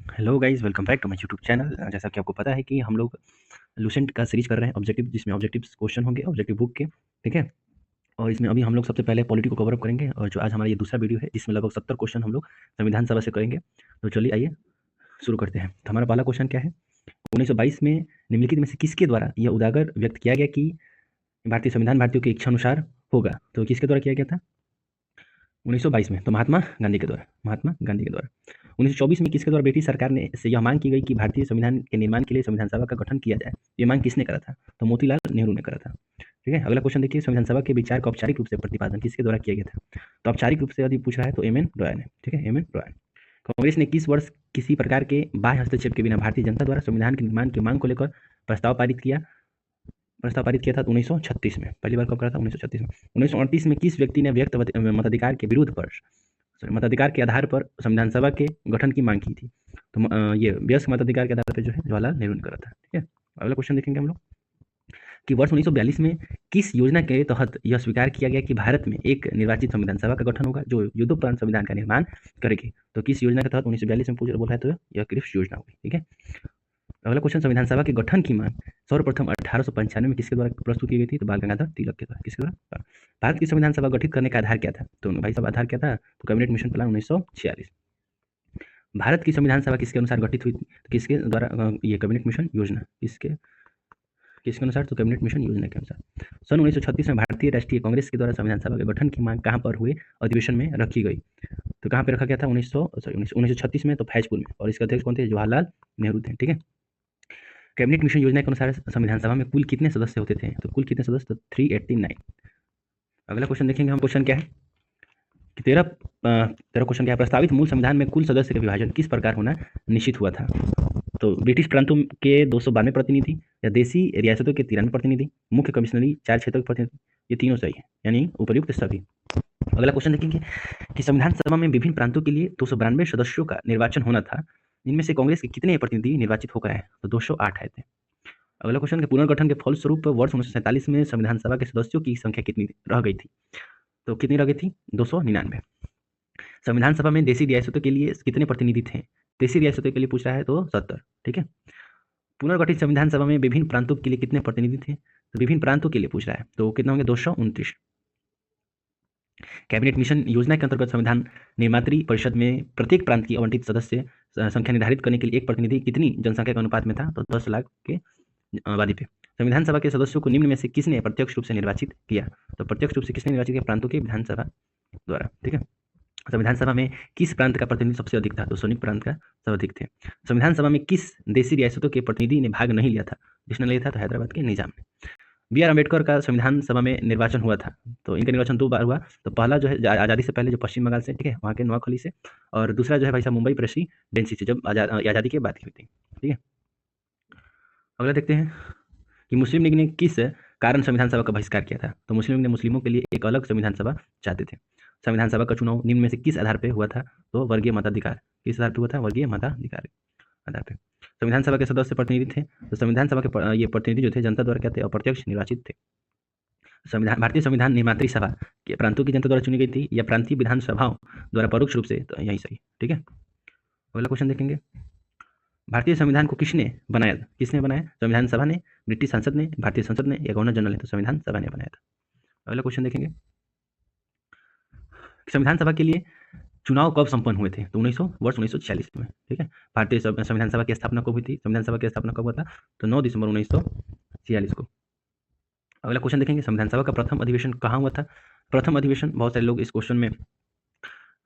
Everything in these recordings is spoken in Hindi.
Hello guys, welcome back to my YouTube channel. जैसा कि आपको पता है कि हम लोग लुसेंट का सीरीज कर रहे हैं ऑब्जेक्टिव, जिसमें ऑब्जेक्टिव्स क्वेश्चन होंगे ऑब्जेक्टिव बुक के। ठीक है। और इसमें अभी हम लोग सबसे पहले पॉलिटी को कवर अप करेंगे, और जो आज हमारा ये दूसरा वीडियो है जिसमें लगभग 70 क्वेश्चन हम लोग संविधान सभा से करेंगे। तो चलिए आइए शुरू करते हैं। तो हमारा पहला क्वेश्चन क्या है? 1922 में निम्नलिखित में से किसके द्वारा यह उजागर व्यक्त किया गया कि भारतीय संविधान भारतीयों की इच्छा अनुसार होगा? तो किसके द्वारा किया गया था 1922 में? तो महात्मा गांधी के द्वारा। महात्मा गांधी के द्वारा। 1924 में किसके द्वारा ब्रिटिश सरकार ने से यह मांग की गई कि भारतीय संविधान के निर्माण के लिए संविधान सभा का गठन किया जाए? ये मांग किसने करा था? तो मोतीलाल नेहरू ने करा था। ठीक है। अगला क्वेश्चन देखिए, संविधान सभा के विचार का औपचारिक रूप से प्रतिपादन किसके द्वारा किया गया था? तो औपचारिक रूप से यदि पूछ रहा है तो एम एन रॉय ने। ठीक है, एम एन रॉय। कांग्रेस ने किस वर्ष किसी प्रकार के बाह्य हस्तक्षेप के बिना भारतीय जनता द्वारा संविधान के निर्माण की मांग को लेकर प्रस्ताव पारित किया था? 1936 में। पहली बार कब करा था? 1936 में। 1938 में किस व्यक्ति ने व्यक्त मताधिकार के विरुद्ध पर मताधिकार के आधार पर संविधान सभा के गठन की मांग की थी? तो ये व्यस्क मताधिकार के आधार पर जो है जवाहरलाल नेहरू ने करा था। ठीक है। अगला क्वेश्चन देखेंगे हम लोग कि वर्ष 1942 में किस योजना के तहत यह स्वीकार किया गया कि भारत में एक निर्वाचित संविधान सभा का गठन होगा जो युद्धोपरांत संविधान का निर्माण करेगी? तो किस योजना के तहत 1942 में बोला है? तो यह क्रिप्स योजना होगी। ठीक है। अगला क्वेश्चन, संविधान सभा के गठन की मांग सर्वप्रथम 1895 में किसके द्वारा प्रस्तुत की गई थी? तो बाल गंगाधर तिलक के द्वारा। किसके द्वारा? भारत की संविधान सभा गठित करने का आधार क्या था? तो भाई साहब आधार क्या था? तो कैबिनेट मिशन प्लान 1946। भारत की संविधान सभा किसके अनुसार गठित हुई थी? तो किसके द्वारा? ये कैबिनेट मिशन योजना। किसके अनुसार? तो कैबिनेट मिशन योजना के अनुसार। सन 1936 में भारतीय राष्ट्रीय कांग्रेस के द्वारा संविधान सभा के गठन की मांग कहां पर हुए अधिवेशन में रखी गई? तो कहां पर रखा गया था? 1936 में तो फैजपुर में। और इसके अध्यक्ष कौन थे? जवाहरलाल नेहरू थे। ठीक है। कैबिनेट मिशन योजना के अनुसार संविधान सभा में कुल कितने सदस्य होते थे? तो कुल कितने सदस्य? तो 389। अगला क्वेश्चन देखेंगे हम। क्वेश्चन क्या है कि तेरह क्वेश्चन क्या है? प्रस्तावित मूल संविधान में कुल सदस्य का विभाजन किस प्रकार होना निश्चित हुआ था? तो ब्रिटिश प्रांतों के 292 प्रतिनिधि, या देशी रियासतों के 93 प्रतिनिधि, मुख्य कमिश्नरी 4 क्षेत्रों के प्रतिनिधि, ये तीनों सही है, यानी उपर्युक्त सभी। अगला क्वेश्चन देखेंगे कि संविधान सभा में विभिन्न प्रांतों के लिए 292 सदस्यों का निर्वाचन होना था। इनमें से कांग्रेस के कितने प्रतिनिधि निर्वाचित होकर आए? तो 208 आए थे। अगला क्वेश्चन के पुनर्गठन के फलस्वरूप वर्ष 1947 में संविधान सभा के सदस्यों की संख्या कितनी रह गई थी? तो कितनी रह गई थी? 299। संविधान सभा में देशी रियासतों के लिए कितने प्रतिनिधि थे? देशी रियासतों के लिए पूछ रहा है तो 70। ठीक है। पुनर्गठित संविधान सभा में विभिन्न प्रांतों के लिए कितने प्रतिनिधि थे? तो विभिन्न प्रांतों के लिए पूछ रहा है तो कितने होंगे? 229। कैबिनेट मिशन योजना के अंतर्गत संविधान निर्मात्री परिषद में प्रत्येक प्रांत की आवंटित सदस्य संख्या निर्धारित करने के लिए एक प्रतिनिधि कितनी जनसंख्या के अनुपात में था? तो 10 लाख के आबादी पे। संविधान सभा के सदस्यों को निम्न में से किसने प्रत्यक्ष रूप से निर्वाचित किया? तो प्रत्यक्ष रूप से किसने निर्वाचित किया? प्रांतों के विधानसभा द्वारा। ठीक है। संविधान सभा में किस प्रांत का प्रतिनिधि सबसे अधिक था? तो सोनिक प्रांत का सर्वाधिक थे। संविधान सभा में किस देशी रियासतों के प्रतिनिधि ने भाग नहीं लिया था? जिसने लिया था तो हैदराबाद के निजाम ने। बी आर अम्बेडकर का संविधान सभा में निर्वाचन हुआ था। तो इनका निर्वाचन 2 बार हुआ। तो पहला जो है आज़ादी से पहले जो पश्चिम बंगाल से, ठीक है, वहाँ के नोआखली से, और दूसरा जो है भाई साहब मुंबई प्रेसिडेंसी से, जब आज़ादी के बाद की हुई थी। ठीक है। अगला देखते हैं कि मुस्लिम लीग ने किस कारण संविधान सभा का बहिष्कार किया था? तो मुस्लिम लीग ने मुस्लिमों के लिए एक अलग संविधान सभा चाहते थे। संविधान सभा का चुनाव निम्न में से किस आधार पर हुआ था? तो वर्गीय मताधिकार। किस आधार पर हुआ था? वर्गीय मताधिकार आधार पर। संविधान सभा के सदस्य प्रतिनिधि थे। तो संविधान सभा के ये प्रतिनिधि जो थे जनता द्वारा क्या थे? अप्रत्यक्ष निर्वाचित थे। भारतीय संविधान निर्मात्री सभा के प्रांतों की जनता द्वारा चुनी गई थी या प्रांतीय विधानसभाओं द्वारा परोक्ष रूप से? तो यही सही। ठीक है। अगला क्वेश्चन देखेंगे, भारतीय संविधान को किसने बनाया? संविधान सभा ने, ब्रिटिश संसद ने, भारतीय संसद ने, या गवर्नर जनरल ने? तो संविधान सभा ने बनाया था। अगला क्वेश्चन देखेंगे, संविधान सभा के लिए चुनाव कब संपन्न हुए थे? तो वर्ष 1946 में। ठीक है। भारतीय संविधान सभा की स्थापना कब हुई थी? संविधान सभा की स्थापना कब हुआ था? तो 9 दिसंबर 1946 को। अगला क्वेश्चन देखेंगे, संविधान सभा का प्रथम अधिवेशन कहाँ हुआ था? प्रथम अधिवेशन, बहुत सारे लोग इस क्वेश्चन में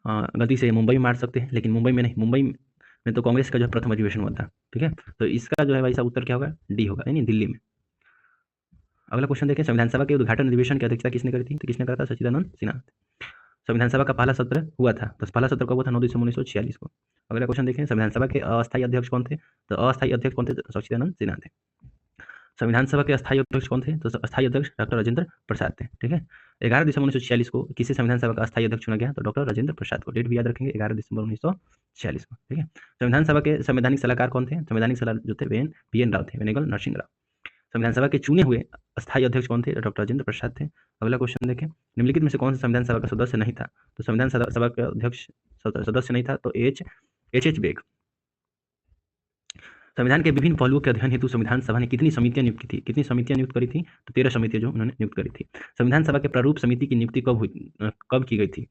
गलती से मुंबई में मार सकते हैं, लेकिन मुंबई में नहीं। मुंबई में तो कांग्रेस का जो प्रथम अधिवेशन हुआ था। ठीक है। तो इसका जो है भाई साहब उत्तर क्या होगा? डी होगा, यानी दिल्ली में। अगला क्वेश्चन देखें, संविधान सभा के उद्घाटन अधिवेशन की अध्यक्षता किसने करी थी? तो किसने करा था? सच्चिदानंद सिन्हा। संविधान सभा का पहला सत्र हुआ था। तो पहला सत्र कब हुआ था? 9 दिसंबर 1946 को। अगला क्वेश्चन देखें, संविधान सभा के अस्थायी अध्यक्ष कौन थे? तो अस्थायी अध्यक्ष कौन थे? सच्चिदानंद सिन्हा थे। संविधान सभा के अस्थायी अध्यक्ष कौन थे? तो अस्थायी अध्यक्ष डॉक्टर राजेंद्र प्रसाद थे। ठीक है। 11 दिसंबर 1946 को किसे संविधान सभा का अस्थायी अध्यक्ष चुना गया? तो डॉक्टर राजेंद्र प्रसाद को। डेट भी याद रखेंगे, 11 दिसंबर 1946 को। ठीक है। संविधान सभा के संवैधानिक सलाहकार कौन थे? संवैधानिक सलाहकार जो थे VN राव थे, वेनेगल नरसिंह राव। संविधान सभा के चुने हुए अस्थायी अध्यक्ष कौन थे? डॉक्टर राजेंद्र प्रसाद थे। अगला क्वेश्चन देखें, निम्नलिखित में से कौन सा संविधान सभा का सदस्य नहीं था? तो संविधान सभा का अध्यक्ष सदस्य नहीं था तो एच एच बेग। संविधान के विभिन्न पहलुओं के अध्ययन हेतु संविधान सभा ने कितनी समितियां नियुक्त की थी? कितनी समितियां नियुक्त करी थी? तो 13 समितियां जो उन्होंने नियुक्त करी थी। संविधान सभा के प्रारूप समिति की नियुक्ति कब की गई थी?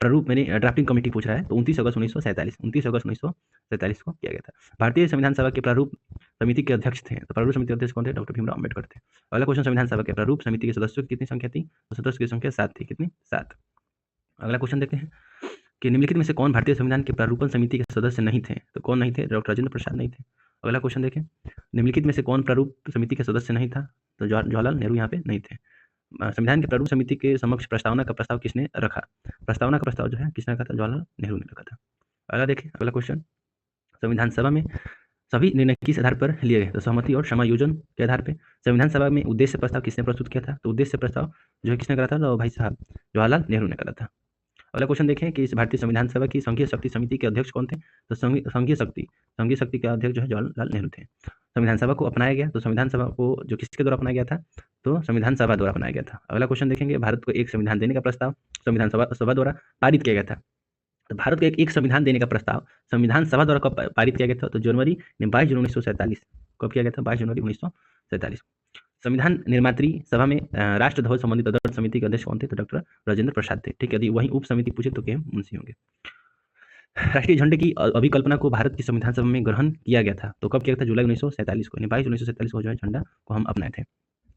प्रारूप मैंने ड्राफ्टिंग कमेटी पूछ रहा है, तो 29 अगस्त 1947 को किया गया था। भारतीय संविधान सभा के प्रारूप समिति के अध्यक्ष थे, तो प्रारूप समिति के अध्यक्ष कौन थे? डॉक्टर भीमराव अम्बेडकर थे। अगला क्वेश्चन, संविधान सभा के प्रारूप समिति के सदस्यों की कितनी संख्या थी? तो सदस्यों की संख्या 7 थी। कितनी? 7। अगला क्वेश्चन देखते हैं कि निम्नलिखित में से कौन भारतीय संविधान के प्रारूपण समिति के सदस्य नहीं थे? तो कौन नहीं थे? डॉक्टर राजेंद्र प्रसाद नहीं थे। अगला क्वेश्चन देखें, निम्नलिखित में से कौन प्रारूप समिति के सदस्य नहीं था? तो जवाहरलाल नेहरू यहाँ पे नहीं थे। संविधान के प्रारूप समिति के समक्ष प्रस्तावना का प्रस्ताव किसने रखा? प्रस्तावना का प्रस्ताव जो है किसने रखा था? जवाहरलाल नेहरू ने रखा था। अगला देखें, अगला क्वेश्चन, संविधान सभा में सभी निर्णय किस आधार पर लिए गए? तो सहमति और समायोजन के आधार पर। संविधान सभा में उद्देश्य प्रस्ताव किसने प्रस्तुत किया था? तो उद्देश्य प्रस्ताव जो है किसने करा था? तो भाई साहब जवाहरलाल नेहरू ने करा था। अगला क्वेश्चन देखें कि इस भारतीय संविधान सभा की संघीय शक्ति समिति के अध्यक्ष कौन थे? तो संघीय शक्ति के अध्यक्ष जो है जवाहरलाल नेहरू थे। संविधान सभा को अपनाया गया, तो संविधान सभा को जो किसके द्वारा अपनाया गया था? तो संविधान सभा द्वारा अपनाया गया था। अगला क्वेश्चन देखेंगे, भारत को एक संविधान देने का प्रस्ताव संविधान सभा द्वारा पारित किया गया था। तो भारत को एक संविधान देने का प्रस्ताव संविधान सभा द्वारा कब पारित किया गया था? तो 22 जनवरी 1947। कब किया गया था? 22 जनवरी 1947। संविधान निर्मात्री सभा में राष्ट्र ध्वज संबंधित आदर्श समिति के अध्यक्ष कौन थे? तो डॉक्टर राजेंद्र प्रसाद थे। ठीक है, यदि वही उप समिति पूछे तो के मुंशी होंगे। राष्ट्रीय झंडे की अभिकल्पना को भारत की संविधान सभा में ग्रहण किया गया था, तो कब किया था? जुलाई 1947 को। 22 जुलाई 1947 को जो है झंडा को हम अपनाए थे।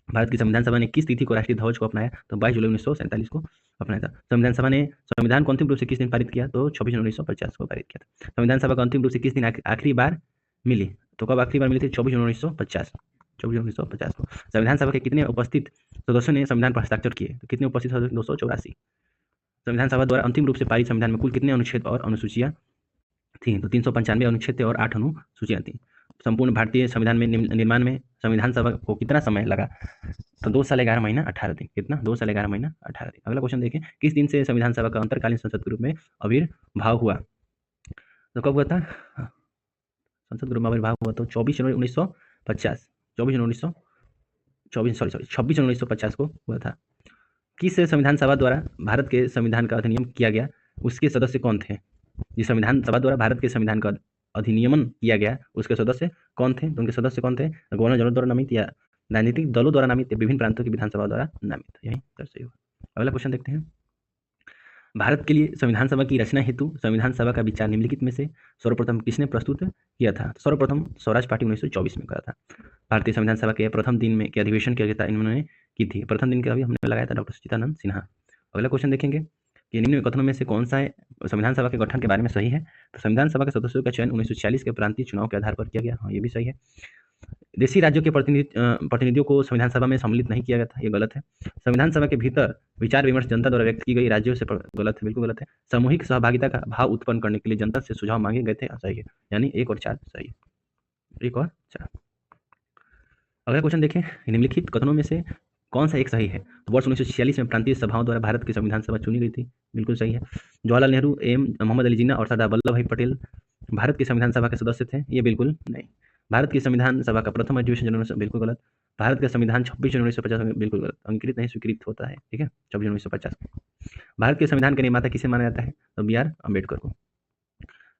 भारत की संविधान सभा ने किस तिथि को राष्ट्रीय ध्वज को अपनाया? तो 22 जुलाई 1947 को अपनाया था। संविधान सभा ने संविधान को अंतिम रूप से किस दिन पारित किया? तो 26 जनवरी 1950 को पारित किया था। संविधान सभा को अंतिम रूप से किस दिन आखिरी बार मिली? तो कब आखिरी बार मिली थी? 24 जनवरी 1950 को। संविधान सभा के कितने उपस्थित सदस्यों ने संविधान पर हस्ताक्षर किए? तो कितने उपस्थित सदस्य? 284। संविधान सभा द्वारा अंतिम रूप से पारित संविधान में कुल कितने अनुच्छेद और अनुसूचियां थी? तो 395 अनुच्छेद थे और 8 अनुसूचियां थी। संपूर्ण भारतीय संविधान में निर्माण में संविधान सभा को कितना समय लगा? तो 2 साल 11 महीना 18 दिन। कितना? 2 साल 11 महीना 18 दिन। अगला क्वेश्चन देखें, किस दिन से संविधान सभा का अंतरकालीन संसद के रूप में आविर्भाव हुआ? तो कब हुआ था संसद के रूप में आविर्भाव हुआ? तो 26 जनवरी 1950 को हुआ था। किस संविधान सभा द्वारा भारत के संविधान का अधिनियम किया गया, उसके सदस्य कौन थे? जिस संविधान सभा द्वारा भारत के संविधान का अधिनियमन किया गया उसके सदस्य कौन थे? तो उनके सदस्य कौन थे? गवर्नर जनरल द्वारा नामित या राजनीतिक दलों द्वारा नामित या विभिन्न प्रांतों की विधानसभा द्वारा नामित। यही सही होगा। अगला क्वेश्चन देखते हैं, भारत के लिए संविधान सभा की रचना हेतु संविधान सभा का विचार निम्नलिखित में से सर्वप्रथम किसने प्रस्तुत किया था? सर्वप्रथम स्वराज पार्टी 1924 में करा था। भारतीय संविधान सभा के प्रथम दिन में के अधिवेशन की अध्यक्षता इन्होंने की थी। प्रथम दिन का भी हमने लगाया था डॉक्टर सच्चिदानंद सिन्हा। अगला क्वेश्चन देखेंगे कि निम्न कथनों में से कौन सा है संविधान सभा के गठन के बारे में सही है? तो संविधान सभा के सदस्यों का चयन 1946 के प्रांतीय चुनाव के आधार पर किया गया। हाँ, ये भी सही है। देशी राज्यों के प्रतिनिधियों को संविधान सभा में सम्मिलित नहीं किया गया था, ये गलत है। संविधान सभा के भीतर विचार विमर्श जनता द्वारा व्यक्त की गई राज्यों से गलत है, बिल्कुल गलत है। सामूहिक सहभागिता का भाव उत्पन्न करने के लिए जनता से सुझाव मांगे गए थे, सही है। यानी 1 और 4 सही है। 1 और 4। अगला क्वेश्चन देखें, निम्नलिखित कथनों में से कौन सा एक सही है? तो वर्ष 1946 में प्रांतीय सभाओं द्वारा भारत की संविधान सभा चुनी गई थी, बिल्कुल सही है। जवाहरलाल नेहरू एम मोहम्मद अली जिन्ना और सरदार वल्लभ भाई पटेल भारत की संविधान सभा के सदस्य थे, ये बिल्कुल नहीं। भारत की संविधान सभा का प्रथम अधिवेशन जनवरी, बिल्कुल गलत। भारत का संविधान 26 जनवरी 1950 में, बिल्कुल गलत। अंकित नहीं, स्वीकृत होता है, ठीक है, 26 जनवरी 1950। भारत के संविधान के निर्माता किसे माना जाता है? तो BR अम्बेडकर को।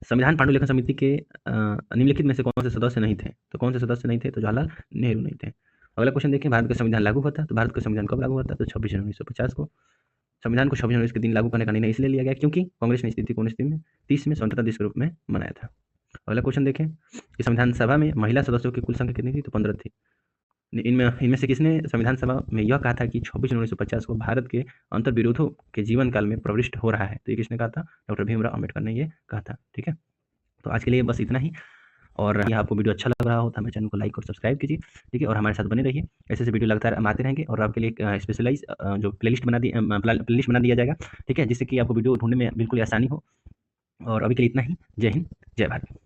संविधान पांडुलिखन समिति के निम्नलिखित में से कौन से सदस्य नहीं थे? तो कौन से सदस्य नहीं थे? तो जवाहरलाल नेहरू नहीं थे। अगला क्वेश्चन देखें, भारत का संविधान लागू हुआ था, तो भारत का संविधान कब लागू हुआ था? तो 26 जनवरी 1950 को। संविधान को 26 जनवरी के दिन लागू करने का निर्णय इसलिए लिया गया क्योंकि कांग्रेस ने इस तिथि को 1930 में स्वतंत्रता दिवस के रूप में मनाया था। अगला क्वेश्चन देखें, कि संविधान सभा में महिला सदस्यों की कुल संख्या कितनी थी? तो 15 थी। इनमें से किसने संविधान सभा में यह कहा था कि 26 जनवरी 1950 को भारत के अंतर्विरोधों के जीवन काल में प्रविष्ट हो रहा है? तो ये किसने कहा था? डॉक्टर भीमराव अम्बेडकर ने ये कहा था, ठीक है। तो आज के लिए बस इतना ही, और यह आपको वीडियो अच्छा लग रहा हो तो हमारे चैनल को लाइक और सब्सक्राइब कीजिए, ठीक है, और हमारे साथ बने रहिए। ऐसे वीडियो लगातार हम आते रहेंगे और आपके लिए एक स्पेशलाइज जो प्लेलिस्ट बना दिया जाएगा, ठीक है, जिससे कि आपको वीडियो ढूंढने में बिल्कुल आसानी हो। और अभी के लिए इतना ही। जय हिंद, जय भारत।